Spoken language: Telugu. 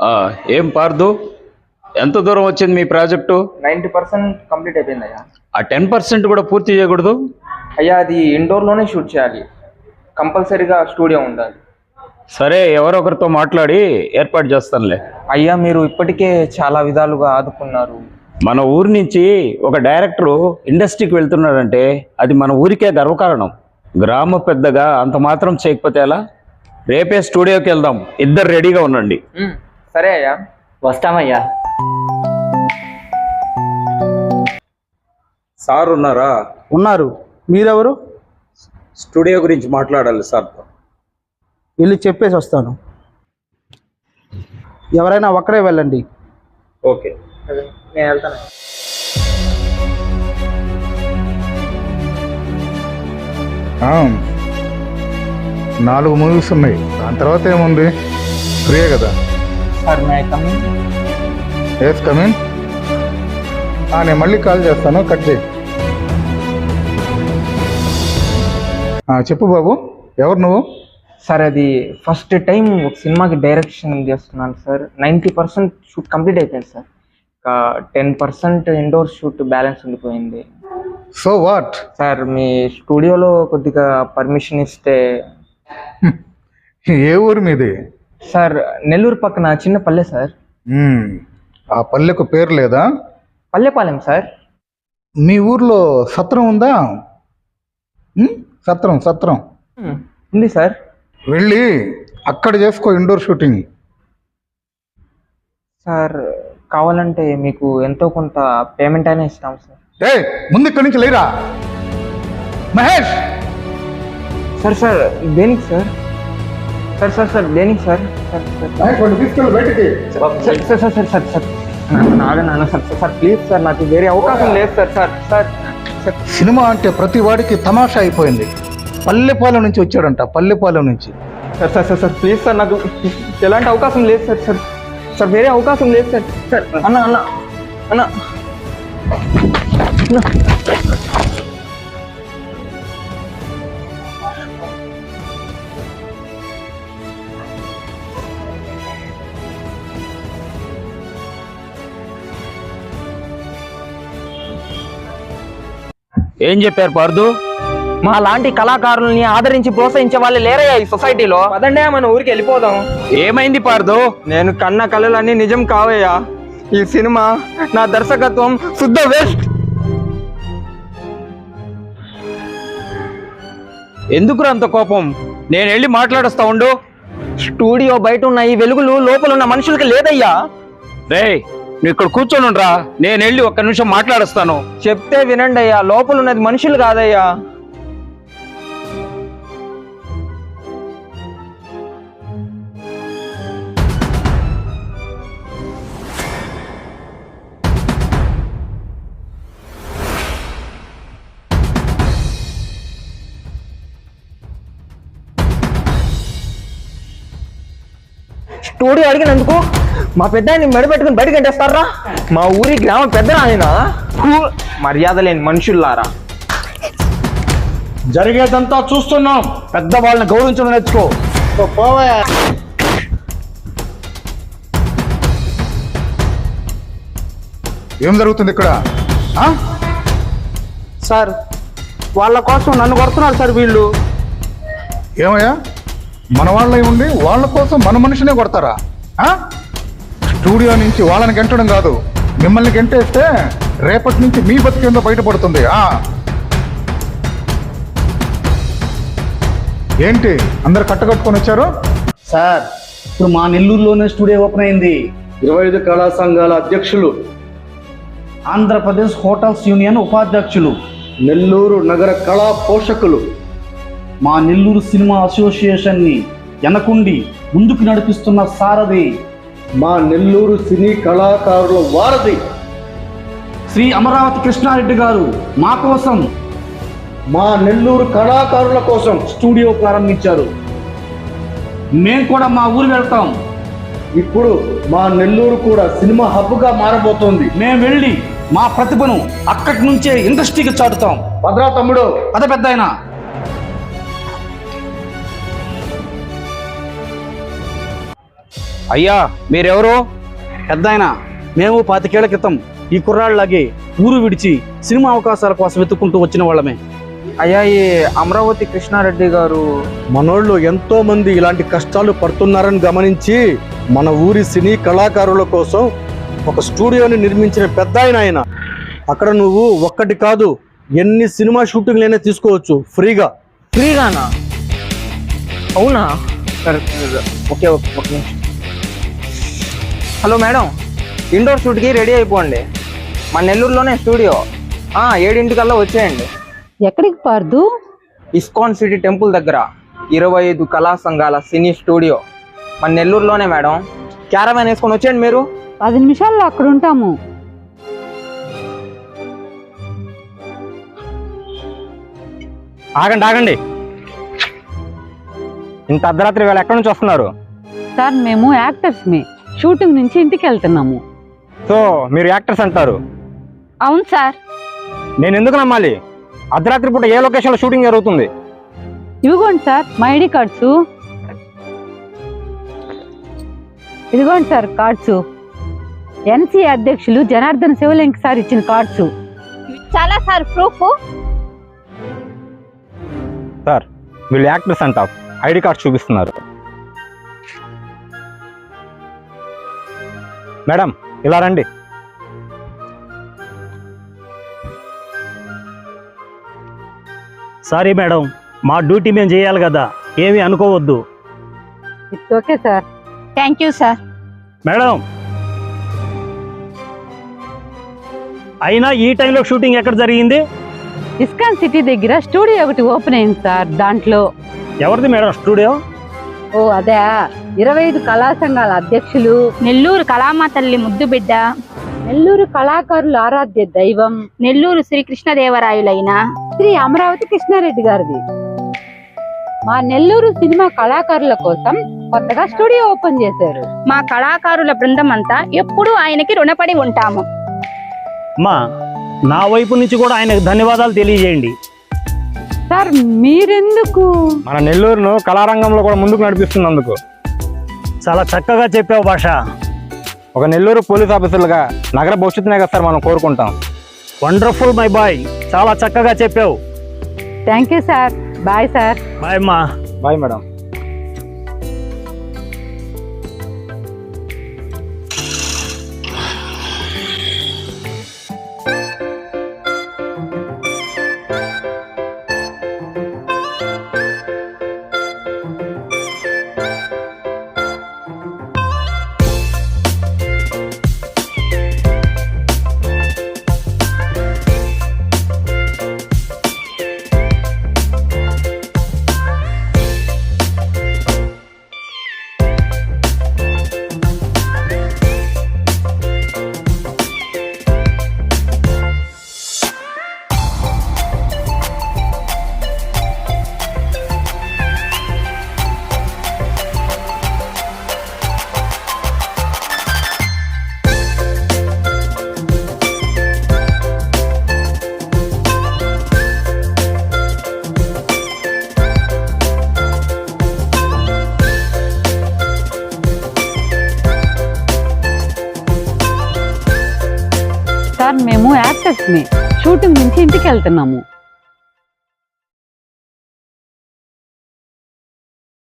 ఆ, ఏం పార్దు, ఎంత దూరం వచ్చింది మీ ప్రాజెక్టు? 90% కంప్లీట్ అయిపోయింది అయ్యా. ఆ 10% కూడా పూర్తి చేయకూడదు? అయ్యా అది ఇండోర్లోనే షూట్ చేయాలి, కంపల్సరీగా స్టూడియో ఉండాలి. సరే, ఎవరొకరితో మాట్లాడి ఏర్పాటు చేస్తానులే. అయ్యా మీరు ఇప్పటికే చాలా విధాలుగా ఆదుకున్నారు. మన ఊరి నుంచి ఒక డైరెక్టరు ఇండస్ట్రీకి వెళ్తున్నాడంటే అది మన ఊరికే గర్వకారణం. గ్రామ పెద్దగా అంత మాత్రం చేయకపోతే ఎలా? రేపే స్టూడియోకి వెళ్దాం, ఇద్దరు రెడీగా ఉండండి. సరే అయ్యా. వస్తామయ్యా. సార్ ఉన్నారా? ఉన్నారు. మీరెవరు? స్టూడియో గురించి మాట్లాడాలి సార్తో. వెళ్ళి చెప్పేసి వస్తాను. ఎవరైనా ఒక్కరే వెళ్ళండి. ఓకే. నేను వెళ్తాను. ఆ, 4 మూవీస్ ఉన్నాయి, దాని తర్వాత ఏముంది? ఫ్రీయే కదా. Sir may come. Yes come in. నేను మళ్ళీ కాల్ చేస్తాను, కట్ చేయి. చెప్పు బాబు, ఎవరు నువ్వు? సార్ అది ఫస్ట్ టైం ఒక సినిమాకి డైరెక్షన్ చేస్తున్నాను సార్. 90% షూట్ కంప్లీట్ అయిపోయింది సార్. ఇంకా 10% ఇండోర్ షూట్ బ్యాలెన్స్ ఉండిపోయింది. So what? సార్ మీ స్టూడియోలో కొద్దిగా పర్మిషన్ ఇస్తే. ఏ ఊరు మీది? సార్ నెల్లూరు పక్కన చిన్న పల్లె సార్. ఆ పల్లెకు పేరు లేదా? పల్లెపాలెం సార్. మీ ఊర్లో సత్రం ఉందా? సత్రం సత్రం ఉంది సార్. వెళ్ళి అక్కడ చేసుకో ఇండోర్ షూటింగ్. సార్ కావాలంటే మీకు ఎంతో కొంత పేమెంట్ అయినా ఇస్తాం సార్. ముందు ఇక్కడి నుంచి లేరా మహేష్. సార్ సార్ దేనికి సార్? సార్ సార్ సార్ దేనికి సార్? సార్ సార్ తీసుకెళ్ళి బయటికి. Sir sir sir sir sir sir నాన్న సార్ సార్ ప్లీజ్ సార్, నాకు వేరే అవకాశం లేదు sir. Sir sir sir cinema అంటే ప్రతి వాడికి తమాషా అయిపోయింది. పల్లెపాలెం నుంచి వచ్చాడంట, పల్లెపాలెం నుంచి. Sir sir sir sir please sir, నాకు ఎలాంటి అవకాశం లేదు సార్. సార్ సార్ వేరే అవకాశం లేదు సార్. సార్ అన్న అన్న అన్న ఏం చెప్పారు పార్దు? మా లాంటి కళాకారుల్ని ఆదరించి ప్రోత్సహించే వాళ్ళు లేరయ్యా ఈ సొసైటీలో. పదండి మన ఊరికి వెళ్ళిపోదాం. ఏమైంది పార్దు? నేను కన్న కళలన్నీ నిజం కావయ్యా. ఈ సినిమా నా దర్శకత్వం శుద్ధ వేస్ట్. ఎందుకు అంత కోపం? నేను వెళ్ళి మాట్లాడొస్తా ఉండు. స్టూడియో బయట ఉన్న ఈ వెలుగులు లోపల ఉన్న మనుషులకి లేదయ్యా. రే, నువ్వు ఇక్కడ కూర్చొని ఉండరా, నేను వెళ్ళి ఒక్క నిమిషం మాట్లాడొస్తాను. చెప్తే వినండి అయ్యా, లోపల ఉన్నది మనుషులు కాదయ్యా. స్టూడియో అడిగినందుకు మా పెద్ద మెడ పెట్టుకుని బయటకు గంటేస్తారా? మా ఊరి గ్రామ పెద్ద ఆయన మర్యాద లేని మనుషుల్లారా. జరిగేదంతా చూస్తున్నాం, పెద్దవాళ్ళని గౌరవించడం నేర్చుకో. ఏం జరుగుతుంది ఇక్కడ? సార్ వాళ్ళ కోసం నన్ను కొడుతున్నారు సార్ వీళ్ళు. ఏమయ్యా, మన వాళ్ళై ఉండి వాళ్ళ కోసం మన మనిషినే కొడతారా? స్టూడియో నుంచి వాళ్ళని గెంటడం కాదు, మిమ్మల్ని గెంటేస్తే రేపటి నుంచి మీ బతికేందో బయటపడుతుంది. ఏంటి అందరు కట్టకట్టుకొని వచ్చారు? సార్ ఇప్పుడు మా నెల్లూరులోనే స్టూడియో ఓపెన్ అయింది. 25 కళా సంఘాల అధ్యక్షులు, ఆంధ్రప్రదేశ్ హోటల్స్ యూనియన్ ఉపాధ్యక్షులు, నెల్లూరు నగర కళా పోషకులు, మా నెల్లూరు సినిమా అసోసియేషన్ని వెనకుండి ముందుకు నడిపిస్తున్న సారథి, మా నెల్లూరు సినీ కళాకారుల వారధి శ్రీ అమరావతి కృష్ణారెడ్డి గారు మా కోసం, మా నెల్లూరు కళాకారుల కోసం స్టూడియో ప్రారంభించారు. మేము కూడా మా ఊరు వెళ్తాం. ఇప్పుడు మా నెల్లూరు కూడా సినిమా హబ్గా మారబోతోంది. మేము వెళ్ళి మా ప్రతిభను అక్కడి నుంచే ఇండస్ట్రీకి చాటుతాం. భద్రా తమ్ముడు. అదే పెద్ద ఆయన. అయ్యా మీరెవరు? పెద్దాయన, మేము 25 ఏళ్ల క్రితం ఈ కుర్రాళ్ళలాగే ఊరు విడిచి సినిమా అవకాశాల కోసం వెతుక్కుంటూ వచ్చిన వాళ్ళమే. అయ్యా, ఈ అమరావతి కృష్ణారెడ్డి గారు మనోళ్ళు ఎంతో మంది ఇలాంటి కష్టాలు పడుతున్నారని గమనించి మన ఊరి సినీ కళాకారుల కోసం ఒక స్టూడియోని నిర్మించిన పెద్ద ఆయన. అక్కడ నువ్వు ఒక్కటి కాదు ఎన్ని సినిమా షూటింగ్లైనా తీసుకోవచ్చు ఫ్రీగా. ఫ్రీగానా? అవునా? సరే ఓకే ఓకే ఒక నిమిషం. హలో మేడం, ఇండోర్ షూట్కి రెడీ అయిపోండి. మన నెల్లూరులోనే స్టూడియో. 7 వచ్చేయండి. ఎక్కడికి పార్దు? ఇస్కాన్ సిటీ టెంపుల్ దగ్గర 25 కళా సంఘాల సినీ స్టూడియో మన నెల్లూరులోనే మేడం. క్యారవాన్ వేసుకొని వచ్చేయండి మీరు. 10 నిమిషాల్లో అక్కడ ఉంటాము. ఆగండి, ఇంత అర్ధరాత్రి వేళ ఎక్కడి నుంచి వస్తున్నారు? సార్ మేము యాక్టర్స్మే, షూటింగ్ నుంచి ఇంటికి వెళ్తున్నాము. సో మీరు యాక్టర్స్ అంటారు? అవును సార్. నేను ఎందుకు నమ్మాలి? అర్ధరాత్రి పూట ఏ లొకేషన్లో షూటింగ్ జరుగుతుంది? ఇదిగోండి సార్ మా ఐడి కార్డ్స్. ఇదిగోండి సార్ కార్డ్స్. ఎన్సీ అధ్యక్షులు జనార్దన్ శివలింగ్ సార్ ఇచ్చిన కార్డ్స్. చాలా సార్ ప్రూఫ్. సార్ వీళ్ళు యాక్టర్స్ అంట, ఐడి కార్డ్ చూపిస్తున్నారు. మేడం ఇలా రండి. సారీ మేడం, మా డ్యూటీ మేము చేయాలి కదా, ఏమీ అనుకోవద్దు. It's okay sir. Thank you sir. Madam, అయినా ఈ టైంలో షూటింగ్ ఎక్కడ జరిగింది? ఇస్కాన్ సిటీ దగ్గర స్టూడియో ఒకటి ఓపెన్ అయింది సార్. దాంట్లో ఎవరిది మేడం స్టూడియో? ఓ అదే 25 కళా సంఘాల అధ్యక్షులు, నెల్లూరు కళామా తల్లి ముద్దు బిడ్డ, నెల్లూరు కళాకారుల ఆరాధ్య దైవం నెల్లూరు శ్రీకృష్ణదేవరాయులైన శ్రీ అమరావతి కృష్ణారెడ్డి గారిది. మా నెల్లూరు సినిమా కళాకారుల కోసం కొత్తగా స్టూడియో ఓపెన్ చేశారు. మా కళాకారుల బృందం అంతా ఎప్పుడూ ఆయనకి రుణపడి ఉంటాము. అమ్మా, నా వైపు నుంచి కూడా ఆయనకు ధన్యవాదాలు తెలియజేయండి. సార్ మీరెందుకు? మన నెల్లూరును కళారంగంలో కూడా ముందుకు నడిపిస్తున్నందుకు. చాలా చక్కగా చెప్పావు భాష. ఒక నెల్లూరు పోలీస్ ఆఫీసర్లుగా నగర భవిష్యత్తునే కదా సార్ మనం కోరుకుంటాం. వండర్ఫుల్ మై బాయ్, చాలా చక్కగా చెప్పావు. Thank you sir. Bye sir. Bye అమ్మా. బాయ్ మేడం. సార్ మేము యాక్టర్స్మే, షూటింగ్ నుంచి ఇంటికి వెళ్తున్నాము.